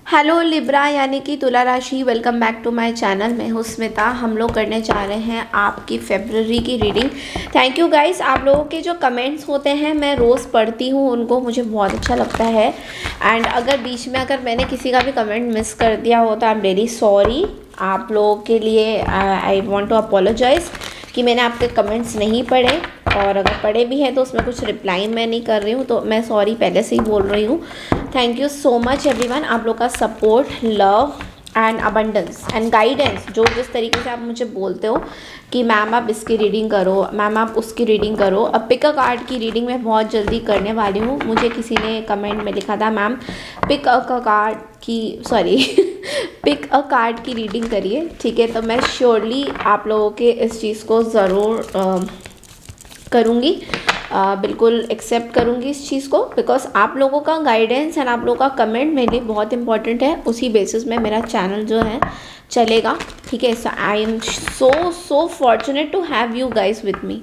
Hello Libra यानी कि तुला राशि, welcome back to my channel. मैं हूँ स्मिता। हम लोग करने जा रहे हैं आपकी फेब्रवरी की रीडिंग। थैंक यू गाइस, आप लोगों के जो कमेंट्स होते हैं मैं रोज़ पढ़ती हूँ उनको, मुझे बहुत अच्छा लगता है। एंड अगर बीच में मैंने किसी का भी कमेंट मिस कर दिया हो तो आई एम वेरी सॉरी। आप लोगों के लिए आई वॉन्ट टू अपोलोजाइज़ कि मैंने आपके कमेंट्स नहीं पढ़े, और अगर पढ़े भी हैं तो उसमें कुछ रिप्लाई मैं नहीं कर रही हूँ, तो मैं सॉरी पहले से ही बोल रही हूँ। Thank you so much everyone, आप लोग का support, love and abundance and guidance. जो जिस तरीके से आप मुझे बोलते हो कि मैम आप इसकी रीडिंग करो, मैम आप उसकी रीडिंग करो। अब पिक अ कार्ड की रीडिंग मैं बहुत जल्दी करने वाली हूँ। मुझे किसी ने कमेंट में लिखा था मैम पिक अ कार्ड की पिक अ कार्ड की रीडिंग करिए, ठीक है। तो मैं श्योरली आप लोगों के इस चीज़ को ज़रूर करूँगी, बिल्कुल एक्सेप्ट करूँगी इस चीज़ को, बिकॉज आप लोगों का गाइडेंस एंड आप लोगों का कमेंट मेरे लिए बहुत इंपॉर्टेंट है। उसी बेसिस में मेरा चैनल जो है चलेगा, ठीक है। So I am so fortunate to have you guys with me.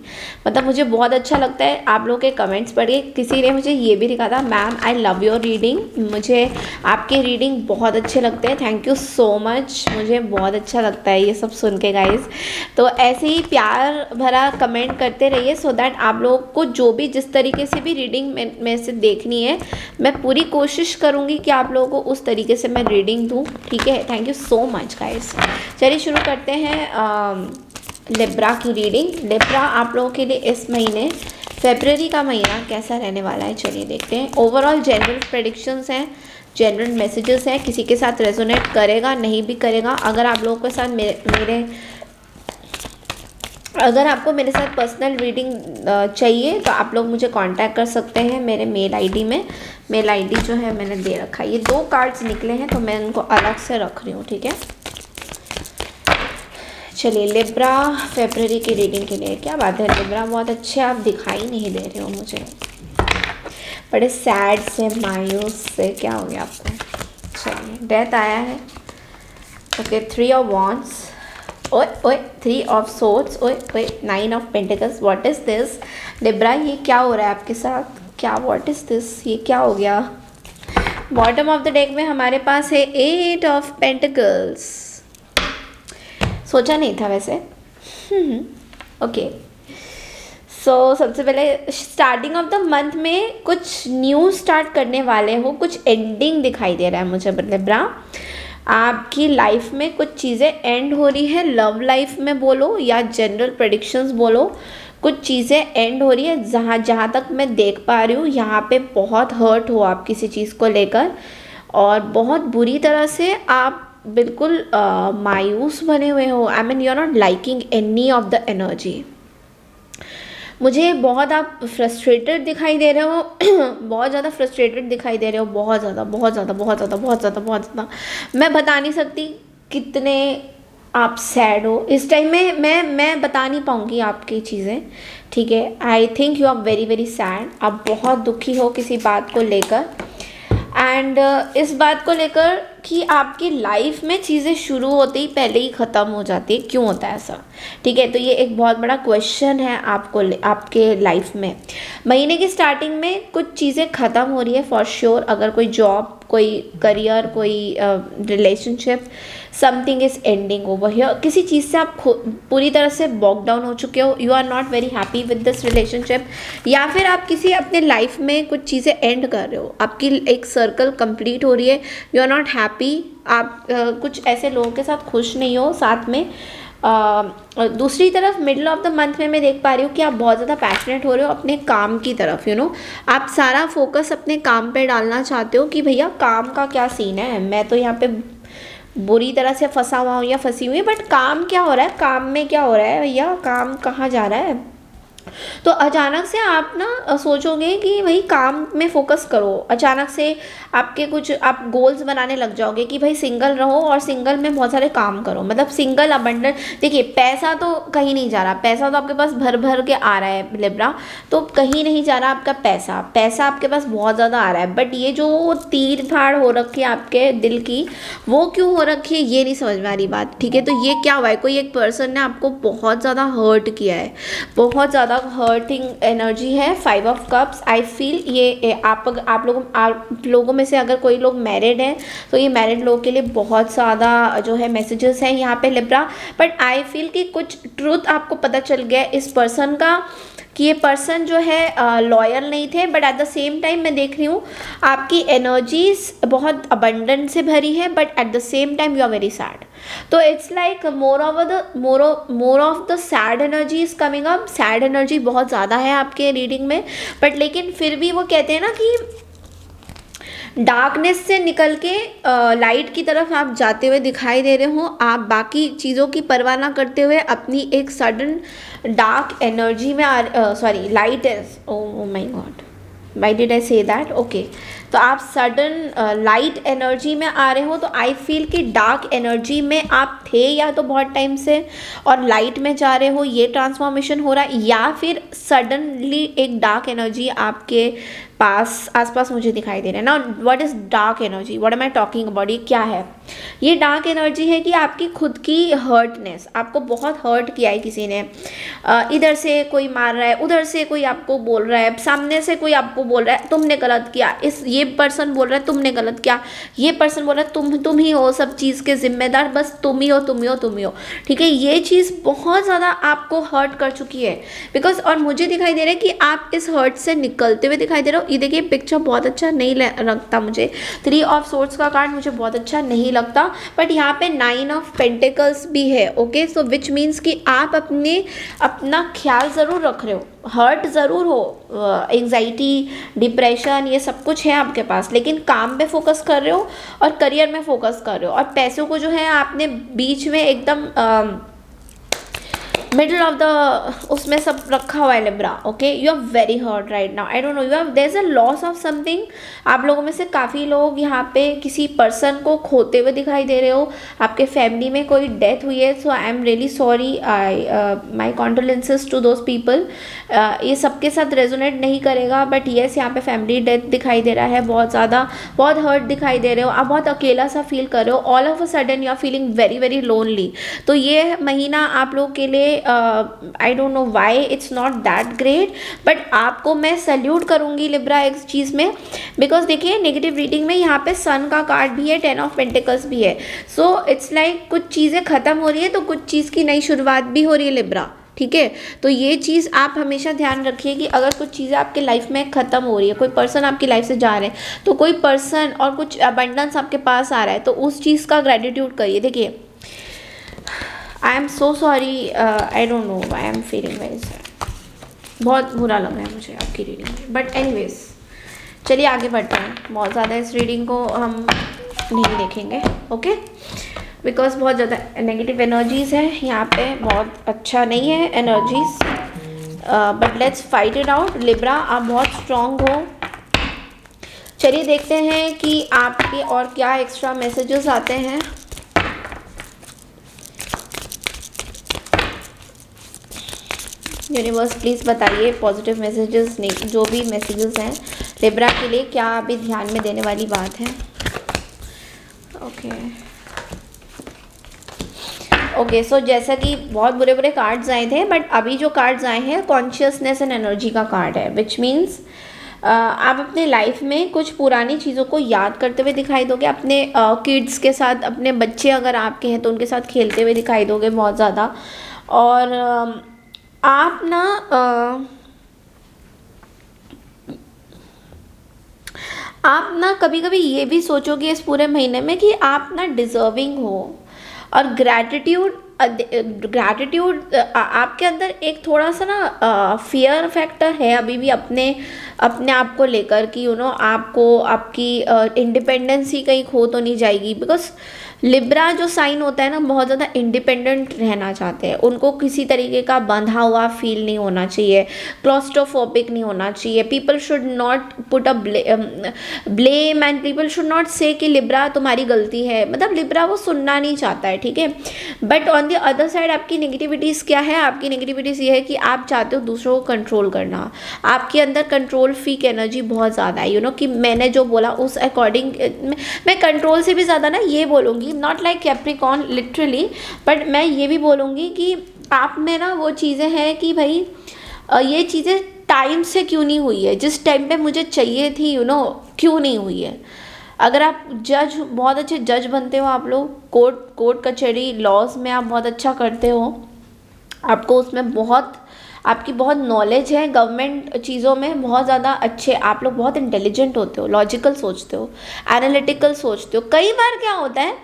मतलब मुझे बहुत अच्छा लगता है आप लोगों के कमेंट्स पढ़िए। किसी ने मुझे ये भी लिखा था ma'am I love your reading, मुझे आपके रीडिंग बहुत अच्छे लगते हैं। थैंक यू सो मच, मुझे बहुत अच्छा लगता है ये सब सुन के गाइस। तो ऐसे ही प्यार भरा कमेंट करते रहिए सो दैट आप लोगों को जो भी जिस तरीके से भी रीडिंग में से देखनी है, मैं पूरी कोशिश करूँगी कि आप लोगों को उस तरीके से मैं रीडिंग दूँ, ठीक है। Thank you so much guys. चलिए शुरू करते हैं लिब्रा की रीडिंग। लिब्रा आप लोगों के लिए इस महीने फेब्रुअरी का महीना कैसा रहने वाला है, चलिए देखते हैं। ओवरऑल जनरल प्रेडिक्शंस हैं, जनरल मैसेजेस हैं, किसी के साथ रेजोनेट करेगा नहीं भी करेगा। अगर आप लोगों के साथ अगर आपको मेरे साथ पर्सनल रीडिंग चाहिए तो आप लोग मुझे कांटेक्ट कर सकते हैं मेरे मेल आईडी में। मेल आईडी जो है मैंने दे रखा है। ये 2 कार्ड्स निकले हैं तो मैं उनको अलग से रख रही हूँ, ठीक है। चलिए लिब्रा फेब्रुअरी की रीडिंग के लिए। क्या बात है लिब्रा, बहुत अच्छे आप दिखाई नहीं दे रहे हो मुझे, बड़े सैड से मायूस से। क्या हो गया आपको? चलिए डेथ आया है, ओके। 3 ऑफ वॉन्ड्स, ओए ओए 3 ऑफ सोर्ड्स, ओए ओए 9 of pentacles. What is this Libra, ये क्या हो रहा है आपके साथ? क्या व्हाट इज़ दिस, ये क्या हो गया? बॉटम ऑफ द डेक में हमारे पास है 8 ऑफ पेंटिकल्स। सोचा नहीं था वैसे। ओके सो सबसे पहले स्टार्टिंग ऑफ द मंथ में कुछ न्यू स्टार्ट करने वाले हो, कुछ एंडिंग दिखाई दे रहा है मुझे लिब्रा। आपकी लाइफ में कुछ चीज़ें एंड हो रही है, लव लाइफ में बोलो या जनरल प्रेडिक्शंस बोलो, कुछ चीज़ें एंड हो रही है। जहाँ तक मैं देख पा रही हूँ यहाँ पे बहुत हर्ट हो आप किसी चीज़ को लेकर, और बहुत बुरी तरह से आप बिल्कुल मायूस बने हुए हो। I mean you are not liking any of the energy. मुझे बहुत आप फ्रस्ट्रेटेड दिखाई दे रहे हो बहुत ज़्यादा फ्रस्ट्रेटेड दिखाई दे रहे हो, बहुत ज़्यादा बहुत ज़्यादा बहुत ज़्यादा बहुत ज़्यादा बहुत ज़्यादा। मैं बता नहीं सकती कितने आप सैड हो इस टाइम में। मैं बता नहीं पाऊँगी आपकी चीज़ें, ठीक है। I think you are very very sad. आप बहुत दुखी हो किसी बात को लेकर, एंड इस बात को लेकर कि आपकी लाइफ में चीज़ें शुरू होते ही पहले ही ख़त्म हो जाती है। क्यों होता है ऐसा, ठीक है। तो ये एक बहुत बड़ा क्वेश्चन है आपको, आपके लाइफ में। महीने की स्टार्टिंग में कुछ चीज़ें ख़त्म हो रही है फॉर श्योर। अगर कोई जॉब, कोई करियर, कोई relationship, something is ending over here. किसी चीज़ से आप पूरी तरह से बॉक डाउन हो चुके हो, you are not very happy with this relationship, या फिर आप किसी अपने लाइफ में कुछ चीज़ें एंड कर रहे हो, आपकी एक सर्कल कंप्लीट हो रही है, यू आर नॉट हैप्पी। आप कुछ ऐसे लोगों के साथ खुश नहीं हो साथ में। दूसरी तरफ मिडिल ऑफ द मंथ में मैं देख पा रही हूँ कि आप बहुत ज़्यादा पैशनेट हो रहे हो अपने काम की तरफ, यू नो। आप सारा फोकस अपने काम पे डालना चाहते हो कि भैया काम का क्या सीन है, मैं तो यहाँ पे बुरी तरह से फंसा हुआ हूँ या फंसी हुई है, बट काम क्या हो रहा है, काम में क्या हो रहा है भैया, काम कहाँ जा रहा है। तो अचानक से आप ना सोचोगे कि भाई काम में फोकस करो। अचानक से आपके कुछ आप गोल्स बनाने लग जाओगे कि भाई सिंगल रहो और सिंगल में बहुत सारे काम करो, मतलब सिंगल अबंडेंट। देखिए पैसा तो कहीं नहीं जा रहा, पैसा तो आपके पास भर भर के आ रहा है लिब्रा, तो कहीं नहीं जा रहा आपका पैसा। पैसा आपके पास बहुत ज़्यादा आ रहा है, बट ये जो तीर फाड़ हो रखी है आपके दिल की, वो क्यों हो रखी है ये नहीं समझ में आ रही बात, ठीक है। तो ये क्या हुआ है, कोई एक पर्सन ने आपको बहुत ज़्यादा हर्ट किया है, बहुत ज़्यादा अलग हर्टिंग एनर्जी है। 5 ऑफ कप्स आई फील ये आप लोगों में से अगर कोई लोग मैरिड हैं तो ये मैरिड लोगों के लिए बहुत ज़्यादा जो है मैसेजेस हैं यहाँ पे लिब्रा। बट आई फील कि कुछ ट्रूथ आपको पता चल गया इस पर्सन का कि ये पर्सन जो है लॉयल नहीं थे, but at the same time मैं देख रही हूँ आपकी एनर्जीज बहुत अबंडेंस से भरी है, but at the same time you are very sad. तो it's like more of the sad energy is coming up. Sad energy बहुत ज़्यादा है आपके रीडिंग में, बट लेकिन फिर भी वो कहते हैं ना कि डार्कनेस से निकल के लाइट की तरफ आप जाते हुए दिखाई दे रहे हो। आप बाकी चीज़ों की परवाह ना करते हुए अपनी एक सडन डार्क एनर्जी में sorry light is oh my God why did I say that okay. तो आप सडन लाइट एनर्जी में आ रहे हो, तो आई फील कि डार्क एनर्जी में आप थे या तो बहुत टाइम से और लाइट में जा रहे हो, ये ट्रांसफॉर्मेशन हो रहा है, या फिर सडनली एक डार्क एनर्जी आपके आसपास मुझे दिखाई दे रहा है ना। What is dark energy, what am I talking about, ये क्या है? ये डार्क एनर्जी है कि आपकी खुद की हर्टनेस, आपको बहुत हर्ट किया है किसी ने। इधर से कोई मार रहा है, उधर से कोई आपको बोल रहा है, सामने से कोई आपको बोल रहा है तुमने गलत किया, ये पर्सन बोल रहा है तुमने गलत किया, ये पर्सन बोल रहा है तुम ही हो सब चीज़ के जिम्मेदार, बस तुम ही हो तुम ही हो तुम ही हो। ठीक है, ये चीज़ बहुत ज़्यादा आपको हर्ट कर चुकी है बिकॉज, और मुझे दिखाई दे रहा है कि आप इस हर्ट से निकलते हुए दिखाई दे रहे हो। ये देखिए पिक्चर बहुत अच्छा नहीं लगता मुझे, 3 ऑफ सोर्ड्स का कार्ड मुझे बहुत अच्छा नहीं लगता, बट यहाँ पे 9 ऑफ पेंटिकल्स भी है। ओके, सो विच मीन्स कि आप अपना ख्याल ज़रूर रख रहे हो, हर्ट ज़रूर हो, एंग्जाइटी डिप्रेशन ये सब कुछ है आपके पास, लेकिन काम पे फोकस कर रहे हो और करियर में फोकस कर रहे हो, और पैसों को जो है आपने बीच में एकदम मिडल ऑफ द उसमें सब रखा हुआ है Libra. Okay, you are very hurt right now, I don't know, you are there is a loss of something. आप लोगों में से काफ़ी लोग यहाँ पे किसी पर्सन को खोते हुए दिखाई दे रहे हो, आपके फैमिली में कोई डेथ हुई है, so I am really sorry, my condolences to those people. ये सबके साथ रेजोनेट नहीं करेगा, बट येस यहाँ पे फैमिली डेथ दिखाई दे रहा है, बहुत ज़्यादा बहुत हर्ट दिखाई दे रहे हो, आप बहुत अकेला सा फील कर रहे हो, all of a sudden you are feeling very very lonely. तो ये महीना आप लोग के लिए I don't know why it's not that great, but आपको मैं सैल्यूट करूंगी लिब्रा एक चीज़ में, बिकॉज देखिए नेगेटिव रीडिंग में यहाँ पे सन का कार्ड भी है, 10 ऑफ पेंटिकल्स भी है, सो इट्स लाइक कुछ चीज़ें ख़त्म हो रही है तो कुछ चीज़ की नई शुरुआत भी हो रही है लिब्रा। ठीक है, तो ये चीज़ आप हमेशा ध्यान रखिए कि अगर कुछ चीज़ें आपके लाइफ में ख़त्म हो रही है, कोई पर्सन आपकी लाइफ से जा रहे हैं, तो कोई पर्सन और कुछ अबंडेंस आपके पास आ रहा है, तो उस चीज़ का ग्रेटिट्यूड करिए। देखिए आई am so sorry, I don't no I am feeling very sad, बहुत बुरा लग रहा है मुझे आपकी रीडिंग में, बट एनीवेज चलिए आगे बढ़ते हैं। बहुत ज़्यादा इस रीडिंग को हम नहीं देखेंगे, ओके, बिकॉज बहुत ज़्यादा नेगेटिव एनर्जीज़ है यहाँ पे, बहुत अच्छा नहीं है energies, but let's fight it out. Libra आप बहुत स्ट्रॉन्ग हो। चलिए देखते हैं कि आपके और क्या एक्स्ट्रा मैसेजेस आते हैं। यूनिवर्स प्लीज़ बताइए पॉजिटिव मैसेजेस, जो भी मैसेजेस हैं लिब्रा के लिए, क्या अभी ध्यान में देने वाली बात है। ओके, सो जैसा कि बहुत बुरे बुरे कार्ड्स आए थे, बट अभी जो कार्ड्स आए हैं कॉन्शियसनेस एंड एनर्जी का कार्ड है, विच मीन्स आप अपने लाइफ में कुछ पुरानी चीज़ों को याद करते हुए दिखाई दोगे, अपने किड्स के साथ, अपने बच्चे अगर आपके हैं तो उनके साथ खेलते हुए दिखाई दोगे बहुत ज़्यादा, और आप ना कभी कभी ये भी सोचोगे इस पूरे महीने में कि आप ना डिज़र्विंग हो, और ग्रैटिट्यूड आपके अंदर एक थोड़ा सा ना फियर फैक्टर है अभी भी अपने आप को लेकर कि आपको आपकी इंडिपेंडेंस ही कहीं खो तो नहीं जाएगी, बिकॉज लिब्रा जो साइन होता है ना बहुत ज़्यादा इंडिपेंडेंट रहना चाहते हैं, उनको किसी तरीके का बंधा हुआ फील नहीं होना चाहिए, क्लॉस्ट्रोफोबिक नहीं होना चाहिए। People should not put a blame and people should not से कि लिब्रा तुम्हारी गलती है, मतलब लिब्रा वो सुनना नहीं चाहता है। ठीक है, but on the other side आपकी नेगेटिविटीज़ क्या है, आपकी नेगेटिविटीज़ ये है कि आप चाहते हो दूसरों को कंट्रोल करना, आपके अंदर कंट्रोल फ्रीक एनर्जी बहुत ज़्यादा है। कि मैंने जो बोला उस अकॉर्डिंग, मैं कंट्रोल से भी ज़्यादा ना ये बोलूँगी, not like Capricorn literally, but मैं ये भी बोलूँगी कि आप में ना वो चीज़ें हैं कि भाई ये चीज़ें टाइम से क्यों नहीं हुई है, जिस टाइम पे मुझे चाहिए थी क्यों नहीं हुई है। अगर आप जज, बहुत अच्छे जज बनते हो आप लोग, कोर्ट कचहरी लॉज में आप बहुत अच्छा करते हो, आपको उसमें आपकी बहुत नॉलेज है, गवर्नमेंट चीज़ों में बहुत ज़्यादा अच्छे, आप लोग बहुत इंटेलिजेंट होते हो, लॉजिकल सोचते हो, एनालिटिकल सोचते हो। कई बार क्या होता है,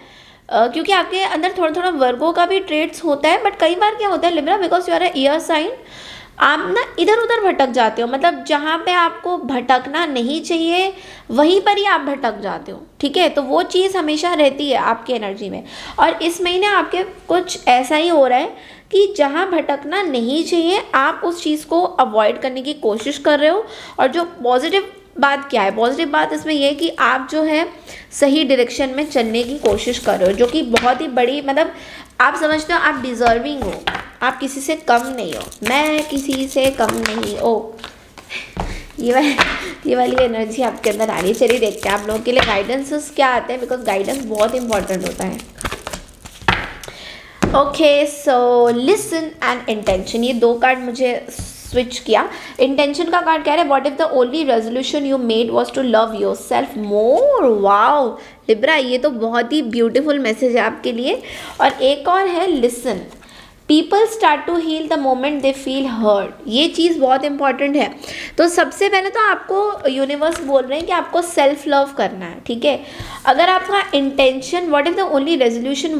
क्योंकि आपके अंदर थोड़ा थोड़ा वर्गों का भी ट्रेड्स होता है, बट कई बार क्या होता है Libra, because you are air sign, आप ना इधर उधर भटक जाते हो, मतलब जहाँ पे आपको भटकना नहीं चाहिए वहीं पर ही आप भटक जाते हो, ठीक है। तो वो चीज़ हमेशा रहती है आपकी एनर्जी में, और इस महीने आपके कुछ ऐसा ही हो रहा है कि जहाँ भटकना नहीं चाहिए आप उस चीज़ को अवॉइड करने की कोशिश कर रहे हो। और जो पॉजिटिव बात क्या है, पॉजिटिव बात इसमें यह है कि आप जो है सही डायरेक्शन में चलने की कोशिश कर रहे हो, जो कि बहुत ही बड़ी, मतलब आप समझते हो आप डिजर्विंग हो, आप किसी से कम नहीं हो, मैं किसी से कम नहीं। ओ ये वाली एनर्जी आपके अंदर आ रही है। चलिए देखते हैं आप लोगों के लिए गाइडेंसेस क्या आते हैं, बिकॉज गाइडेंस बहुत इंपॉर्टेंट होता है। Okay, so listen and intention, ये 2 कार्ड मुझे स्विच किया। इंटेंशन का कार्ड कह रहा है what if the only resolution you made was to love yourself more. Wow Libra, ये तो बहुत ही ब्यूटीफुल मैसेज है आपके लिए। और एक और है listen, people start to heal the moment they feel hurt, ये चीज़ बहुत इंपॉर्टेंट है। तो सबसे पहले तो आपको यूनिवर्स बोल रहे हैं कि आपको सेल्फ लव करना है, ठीक है। अगर आपका intention what if the only resolution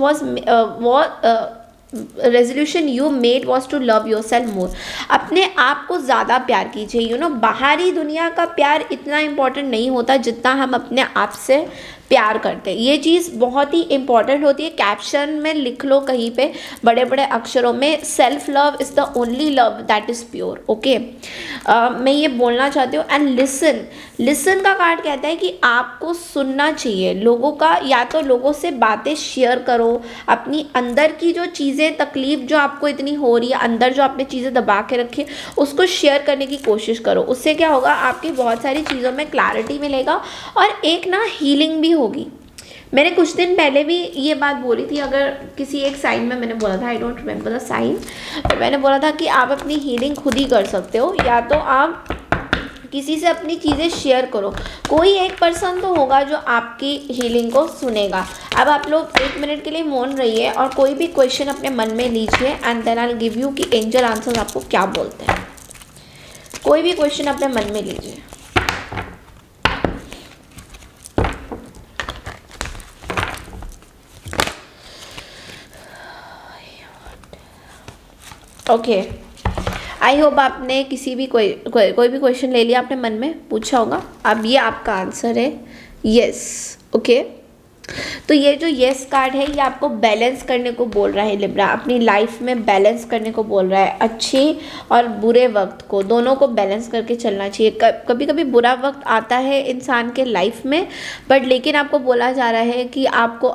resolution you made was to love yourself more, अपने आप को ज़्यादा प्यार कीजिए। बाहरी दुनिया का प्यार इतना इम्पोर्टेंट नहीं होता जितना हम अपने आप से प्यार करते हैं, ये चीज़ बहुत ही इंपॉर्टेंट होती है। कैप्शन में लिख लो कहीं पे बड़े बड़े अक्षरों में, self love is the only love that is pure. Okay, मैं ये बोलना चाहती हूँ। एंड लिसन का कार्ड कहता है कि आपको सुनना चाहिए लोगों का, या तो लोगों से बातें शेयर करो, अपनी अंदर की जो चीज़ें, तकलीफ जो आपको इतनी हो रही है, अंदर जो आपने चीज़ें दबा के रखी, उसको शेयर करने की कोशिश करो। उससे क्या होगा, आपकी बहुत सारी चीज़ों में क्लैरिटी मिलेगा और एक ना हीलिंग भी होगी। मैंने कुछ दिन पहले भी ये बात बोली थी, अगर किसी एक साइन में मैंने बोला था, I don't remember the sign, तो मैंने बोला था कि आप अपनी हीलिंग खुद ही कर सकते हो, या तो आप किसी से अपनी चीज़ें शेयर करो, कोई एक पर्सन तो होगा जो आपकी हीलिंग को सुनेगा। अब आप लोग 1 मिनट के लिए मौन रहिए और कोई भी क्वेश्चन अपने मन में लीजिए, and then I will give you कि एंजल आंसर्स आपको क्या बोलते हैं। कोई भी क्वेश्चन अपने मन में लीजिए। ओके, आई होप आपने कोई भी क्वेश्चन ले लिया, आपने मन में पूछा होगा। अब ये आपका आंसर है यस। ओके, तो ये जो यस कार्ड है ये आपको बैलेंस करने को बोल रहा है लिब्रा, अपनी लाइफ में बैलेंस करने को बोल रहा है। अच्छे और बुरे वक्त को, दोनों को बैलेंस करके चलना चाहिए। कभी कभी बुरा वक्त आता है इंसान के लाइफ में, बट लेकिन आपको बोला जा रहा है कि आपको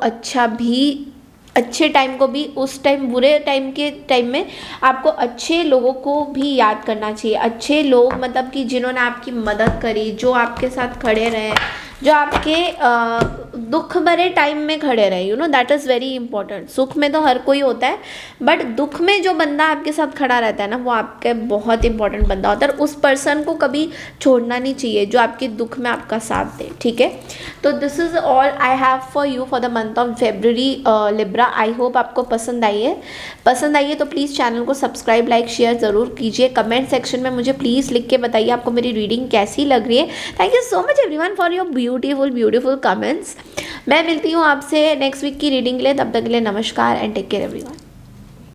अच्छे टाइम को भी, उस टाइम बुरे टाइम के टाइम में आपको अच्छे लोगों को भी याद करना चाहिए। अच्छे लोग मतलब कि जिन्होंने आपकी मदद करी, जो आपके साथ खड़े रहे, जो आपके दुख भरे टाइम में खड़े रहे, दैट इज़ वेरी इंपॉर्टेंट। सुख में तो हर कोई होता है, बट दुख में जो बंदा आपके साथ खड़ा रहता है ना, वो आपके बहुत इंपॉर्टेंट बंदा होता है। उस पर्सन को कभी छोड़ना नहीं चाहिए जो आपके दुख में आपका साथ दे, ठीक है। तो this is all I have for you for the month of February Libra. I hope आपको पसंद आई है तो प्लीज़ चैनल को सब्सक्राइब, लाइक, शेयर ज़रूर कीजिए। कमेंट सेक्शन में मुझे प्लीज़ लिख के बताइए आपको मेरी रीडिंग कैसी लग रही है। Thank you so much everyone for your beautiful comments. मैं मिलती हूँ आपसे नेक्स्ट वीक की रीडिंग के लिए, तब तक के लिए नमस्कार एंड टेक केयर एवरीवन।